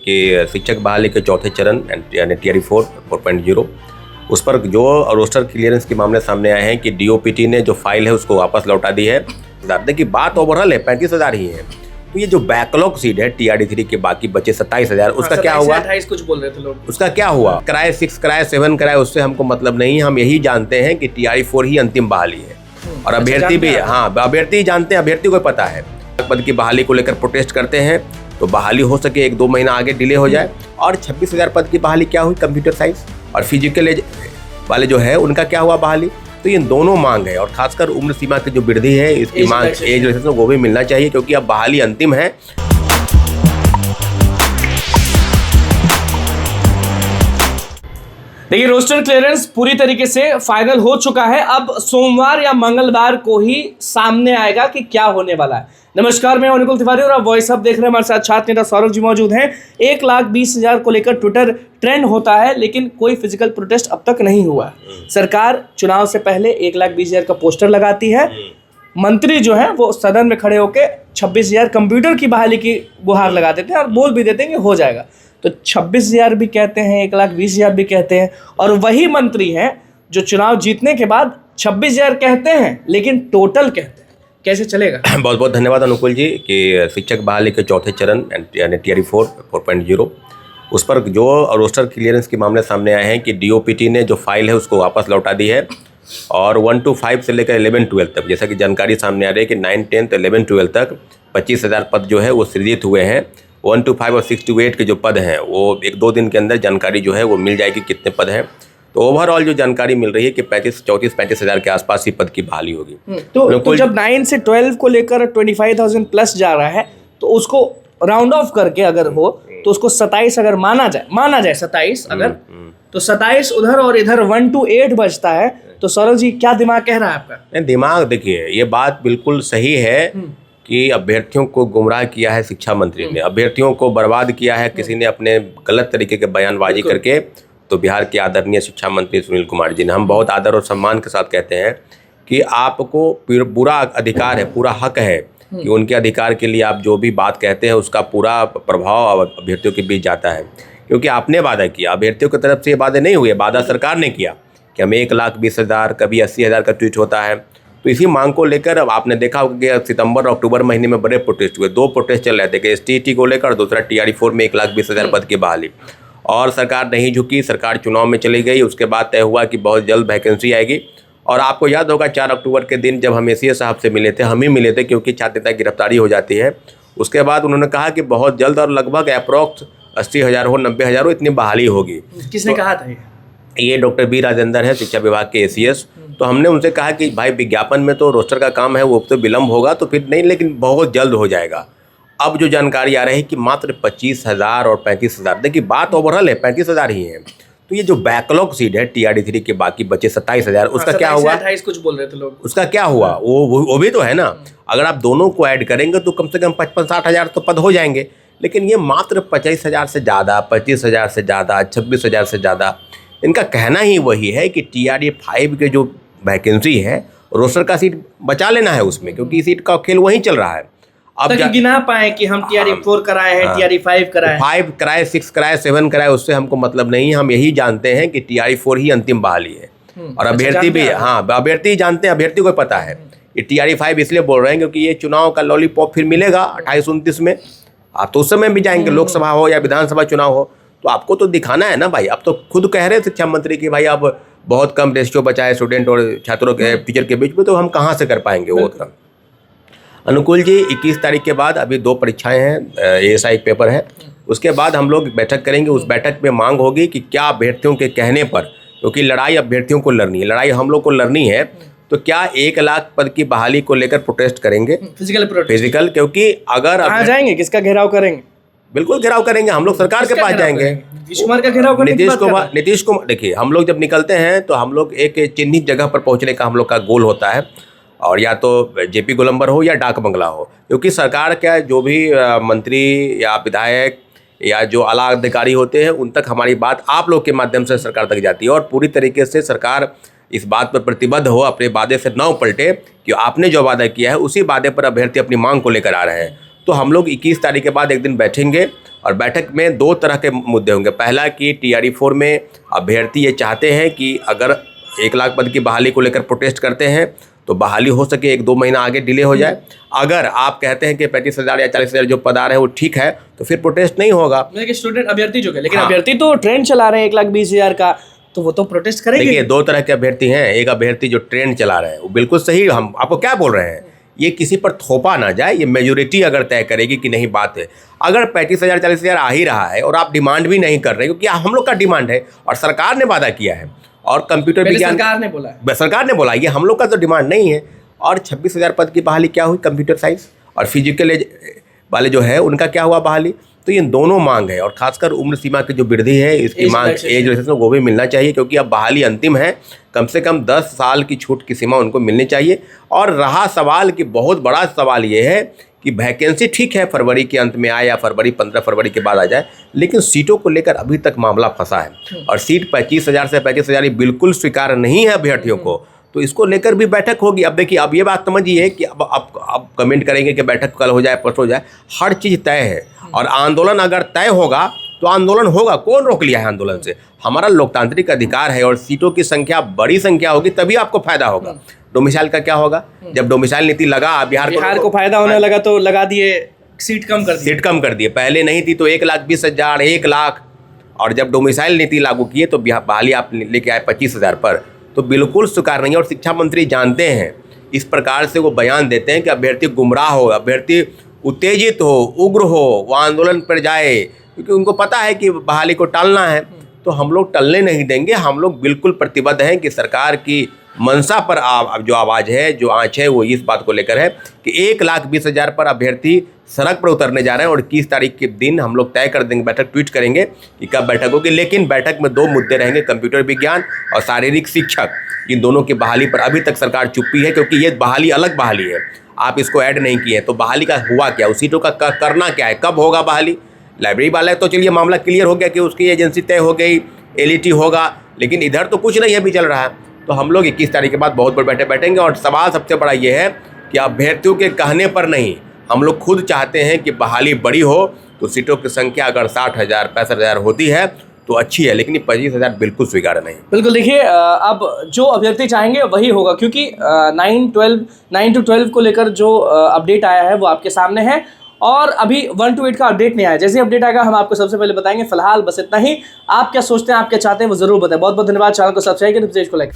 कि शिक्षक बहाली के चौथे चरण यानी टीआरई 4.0 उस पर जो रोस्टर क्लियरेंस के मामले सामने आए हैं कि डीओपीटी ने जो फाइल है उसको वापस लौटा दी है। देखिए बात ओवरऑल है 35,000 ही है, तो ये जो बैकलॉग सीट है टीआरडी 3 के बाकी बचे 27,000 उसका क्या हुआ? 28 कुछ बोल रहे थे लोग, उसका क्या हुआ? कराए 6 कराए 7 कराए उससे हमको मतलब नहीं, हम यही जानते हैं कि टीआरई 4 ही अंतिम बहाली है। और अभ्यर्थी भी, हाँ अभ्यर्थी जानते हैं, अभ्यर्थी को पता है पद की बहाली को लेकर प्रोटेस्ट करते हैं तो बहाली हो सके 1-2 महीना आगे डिले हो जाए। और 26,000 पद की बहाली क्या हुई? कंप्यूटर साइंस और फिजिकल एज वाले जो है उनका क्या हुआ बहाली? तो ये दोनों मांग है और खासकर उम्र सीमा की जो वृद्धि है इसकी मांग एज रिलैक्सेशन वो भी मिलना चाहिए क्योंकि अब बहाली अंतिम है। देखिए रोस्टर क्लियरेंस पूरी तरीके से फाइनल हो चुका है। अब सोमवार या मंगलवार को ही सामने आएगा कि क्या होने वाला है। नमस्कार, मैं अनुकुल तिवारी और आप वॉइस अप देख रहे हैं। हमारे साथ छात्र नेता सौरभ जी मौजूद हैं। 1,20,000 को लेकर ट्विटर ट्रेंड होता है लेकिन कोई फिजिकल प्रोटेस्ट अब तक नहीं हुआ। सरकार चुनाव से पहले 1,20,000 का पोस्टर लगाती है। मंत्री जो है वो सदन में खड़े होकर 26,000 कंप्यूटर की बहाली की गुहार लगा देते हैं और बोल भी देते हैं कि हो जाएगा। तो 26,000 भी कहते हैं, 1,20,000 भी कहते हैं और वही मंत्री हैं जो चुनाव जीतने के बाद 26,000 कहते हैं लेकिन टोटल कहते हैं। कैसे चलेगा? बहुत बहुत धन्यवाद अनुकुल जी कि शिक्षक बहाली के चौथे चरण यानी टीआरई 4.0 उस पर जो रोस्टर क्लियरेंस के मामले सामने आए हैं कि डीओपीटी ने जो फाइल है उसको वापस लौटा दी है। और 1 to 5 से लेकर 11-12 तक जैसा कि जानकारी सामने आ रही है कि 9, 10, 11, 12 तक 25,000 पद जो है वो सृजित हुए हैं। 1 to 5 और 6 to 8 के जो पद हैं वो 1-2 दिन के अंदर जानकारी जो है वो मिल जाएगी कितने पद हैं। तो ओवरऑल जो जानकारी मिल रही है कि 34-35,000 के आसपास ही पद की बहाली होगी। तो जब 9 से 12 को लेकर 25,000 प्लस जा रहा है तो उसको राउंड ऑफ करके अगर हो तो उसको 27 अगर माना जाए 27 अगर तो 27 उधर और इधर 1 to 8 बचता है। तो सौरभ जी क्या दिमाग कह रहा है आपका? दिमाग देखिए ये बात बिल्कुल सही है कि अभ्यर्थियों को गुमराह किया है शिक्षा मंत्री ने, अभ्यर्थियों को बर्बाद किया है किसी ने अपने गलत तरीके के बयानबाजी करके। तो बिहार के आदरणीय शिक्षा मंत्री सुनील कुमार जी ने, हम बहुत आदर और सम्मान के साथ कहते हैं कि आपको पूरा अधिकार है, पूरा हक है कि उनके अधिकार के लिए आप जो भी बात कहते हैं उसका पूरा प्रभाव अभ्यर्थियों के बीच जाता है क्योंकि आपने वादा किया। अभ्यर्थियों की तरफ से ये वादे नहीं हुए, वादा सरकार ने किया कि हम 1,20,000 कभी 80,000 का ट्वीट होता है। तो इसी मांग को लेकर अब आपने देखा होगा कि सितंबर और अक्टूबर महीने में बड़े प्रोटेस्ट हुए। 2 प्रोटेस्ट चल रहे थे कि एसटीईटी को लेकर और दूसरा टीआरई 4 में 1,20,000 पद की बहाली। और सरकार नहीं झुकी, सरकार चुनाव में चली गई। उसके बाद तय हुआ कि बहुत जल्द वैकेंसी आएगी। और आपको याद होगा 4 अक्टूबर के दिन जब हम एसीएस साहब से मिले थे, हम ही मिले थे क्योंकि छात्र नेता गिरफ्तारी हो जाती है। उसके बाद उन्होंने कहा कि बहुत जल्द और लगभग अप्रॉक्स 80,000 हो 90,000 हो इतनी बहाली होगी। किसने कहा था ये डॉक्टर बी राजेंद्र है शिक्षा विभाग के एसीएस। तो हमने उनसे कहा कि भाई विज्ञापन में तो रोस्टर का काम है वो तो विलम्ब होगा तो फिर नहीं, लेकिन बहुत जल्द हो जाएगा। अब जो जानकारी आ रही है कि मात्र 25,000 और 35,000, देखिए बात ओवरऑल है 35,000 ही है। तो ये जो बैकलॉग सीट है टीआरडी 3 के बाकी बचे 27,000 उसका क्या हुआ? 28 कुछ बोल रहे थे लोग, उसका क्या हुआ? वो भी तो है ना। अगर आप दोनों को ऐड करेंगे तो कम से कम 55-60,000 तो पद हो जाएंगे। लेकिन ये मात्र 25,000 से ज़्यादा, 25,000 से ज़्यादा, 26,000 से ज़्यादा, इनका कहना ही वही है कि टीआरडी 5 के जो वैकेंसी है रोस्टर का सीट बचा लेना है उसमें क्योंकि सीट का खेल वहीं चल रहा है। अब गिना पाए कि हम टीआरई 4 कराए हैं, टीआरई 5 कराए, 5 कराए, 6 कराए, 7 कराए, उससे हमको मतलब नहीं, हम यही जानते हैं कि टीआरई 4 ही अंतिम बहाली है। और अभ्यर्थी भी, हाँ अभ्यर्थी जानते हैं, अभ्यर्थी को पता है। ये टीआरई 5 इसलिए बोल रहे हैं क्योंकि ये चुनाव का लॉलीपॉप फिर मिलेगा 28-29 में। आप तो उस समय भी जाएंगे, लोकसभा हो या विधानसभा चुनाव हो, तो आपको तो दिखाना है ना भाई। अब तो खुद कह रहे शिक्षा मंत्री की भाई अब बहुत कम रेशियो बचा है स्टूडेंट और छात्रों के टीचर के बीच में, तो हम कहाँ से कर पाएंगे वो उतना। अनुकुल जी 21 तारीख के बाद अभी 2 परीक्षाएं हैं, एएसआई पेपर है। उसके बाद हम लोग बैठक करेंगे। उस बैठक में मांग होगी कि क्या अभ्यर्थियों के कहने पर, क्योंकि लड़ाई अभ्यर्थियों को लड़नी है, लड़ाई हम लोग को लड़नी है, तो क्या 1,00,000 पद की बहाली को लेकर प्रोटेस्ट करेंगे? फिजिकल क्योंकि अगर कहाँ जाएंगे, किसका घेराव करेंगे? बिल्कुल घेराव करेंगे, हम लोग सरकार के पास जाएंगे। नीतीश कुमार का घेराव करने की बात कर रहे हैं। नीतीश कुमार देखिए, हम लोग जब निकलते हैं तो हम लोग एक चिन्हित जगह पर पहुंचने का हम लोग का गोल होता है, और या तो जेपी गोलंबर हो या डाक बंगला हो, क्योंकि सरकार का जो भी मंत्री या विधायक या जो आला अधिकारी होते हैं उन तक हमारी बात आप लोग के माध्यम से सरकार तक जाती है। और पूरी तरीके से सरकार इस बात पर प्रतिबद्ध हो, अपने वादे से न पलटे कि आपने जो वादा किया है उसी वादे पर अभ्यर्थी अपनी मांग को लेकर आ रहे हैं। तो हम लोग 21 तारीख के बाद एक दिन बैठेंगे और बैठक में दो तरह के मुद्दे होंगे। पहला कि TRE-4 में अभ्यर्थी ये चाहते हैं कि अगर 1 लाख पद की बहाली को लेकर प्रोटेस्ट करते हैं तो बहाली हो सके 1-2 महीना आगे डिले हो जाए। अगर आप कहते हैं कि 35,000 या 40,000 जो पद आ रहे हैं वो ठीक है तो फिर प्रोटेस्ट नहीं होगा। स्टूडेंट अभ्यर्थी जो है, लेकिन अभ्यर्थी तो ट्रेंड चला रहे हैं 1,20,000 का, तो वो तो प्रोटेस्ट करेंगे। देखिए, दो तरह के अभ्यर्थी हैं। एक अभ्यर्थी जो ट्रेंड चला रहे हैं वो बिल्कुल सही, हम आपको क्या बोल रहे हैं, ये किसी पर थोपा ना जाए, ये मेजोरिटी अगर तय करेगी कि नहीं बात है। अगर 35,000 40,000 आ ही रहा है और आप डिमांड भी नहीं कर रहे, क्योंकि हम लोग का डिमांड है और सरकार ने वादा किया है और कंप्यूटर विज्ञान सरकार ने बोला ये हम लोग का तो डिमांड नहीं है। और 26,000 पद की बहाली क्या हुई, कंप्यूटर साइंस और फिजिकल एज वाले जो है उनका क्या हुआ बहाली। तो ये दोनों मांग है और खासकर उम्र सीमा की जो वृद्धि है इसकी मांग, एज रिलैक्सेशन वो भी मिलना चाहिए, क्योंकि अब बहाली अंतिम है। कम से कम 10 साल की छूट की सीमा उनको मिलनी चाहिए। और रहा सवाल कि बहुत बड़ा सवाल ये है कि वैकेंसी ठीक है फरवरी के अंत में आए या 15 फरवरी के बाद आ जाए, लेकिन सीटों को लेकर अभी तक मामला फंसा है और सीट 25,000 से 35,000 बिल्कुल स्वीकार नहीं है अभ्यर्थियों को। तो इसको लेकर भी बैठक होगी। अब देखिए, अब ये बात समझिए कि अब कमेंट करेंगे कि बैठक कल हो जाए परसों हो जाए, हर चीज़ तय है और आंदोलन अगर तय होगा तो आंदोलन होगा। कौन रोक लिया है आंदोलन से? हमारा लोकतांत्रिक अधिकार है और सीटों की संख्या बड़ी संख्या होगी तभी आपको फायदा होगा। डोमिसाइल का क्या होगा? जब डोमिसाइल नीति लगा, बिहार को फायदा होने लगा तो लगा दिए, सीट कम कर दिए। पहले नहीं थी तो 1,20,000 1 लाख, और जब डोमिसाइल नीति लागू किए तो बहाली आप लेके आए 25,000 पर, तो बिल्कुल स्वीकार नहीं है। और शिक्षा मंत्री जानते हैं, इस प्रकार से वो बयान देते हैं कि अभ्यर्थी गुमराह हो, अभ्यर्थी उत्तेजित हो, उग्र हो, वो आंदोलन पर जाए, क्योंकि उनको पता है कि बहाली को टालना है। तो हम लोग टलने नहीं देंगे। हम लोग बिल्कुल प्रतिबद्ध हैं कि सरकार की मंशा पर अब जो आवाज़ है, जो आँच है, वो इस बात को लेकर है कि 1,20,000 पर अभ्यर्थी सड़क पर उतरने जा रहे हैं और 21 तारीख के दिन हम लोग तय कर देंगे, बैठक ट्वीट करेंगे कि कब बैठक होगी। लेकिन बैठक में 2 मुद्दे रहेंगे, कंप्यूटर विज्ञान और शारीरिक शिक्षक। इन दोनों की बहाली पर अभी तक सरकार चुप्पी है, क्योंकि ये बहाली अलग बहाली है, आप इसको ऐड नहीं किए। तो बहाली का हुआ क्या, उस सीटों का करना क्या है, कब होगा बहाली? लाइब्रेरी वाला है तो चलिए मामला क्लियर हो गया कि उसकी एजेंसी तय हो गई, LET होगा, लेकिन इधर तो कुछ नहीं अभी चल रहा है। तो हम लोग 21 तारीख के बाद बहुत बड़े बैठेंगे और सवाल सबसे बड़ा ये है कि अभ्यर्थियों के कहने पर नहीं, हम लोग खुद चाहते हैं कि बहाली बड़ी हो। तो सीटों की संख्या अगर 60,000 65,000 होती है तो अच्छी है, लेकिन 25,000 बिल्कुल स्वीकार नहीं। बिल्कुल, देखिए अब जो अभ्यर्थी चाहेंगे वही होगा, क्योंकि 9 to 12 को लेकर जो अपडेट आया है वो आपके सामने है और अभी 1 to 8 का अपडेट नहीं आया। जैसे अपडेट आएगा हम आपको सबसे पहले बताएंगे। फिलहाल बस इतना ही। आप क्या सोचते हैं, आप क्या चाहते हैं, वो जरूर बताएं। बहुत बहुत धन्यवाद। चैनल को सब्सक्राइब करें, पेज को लाइक।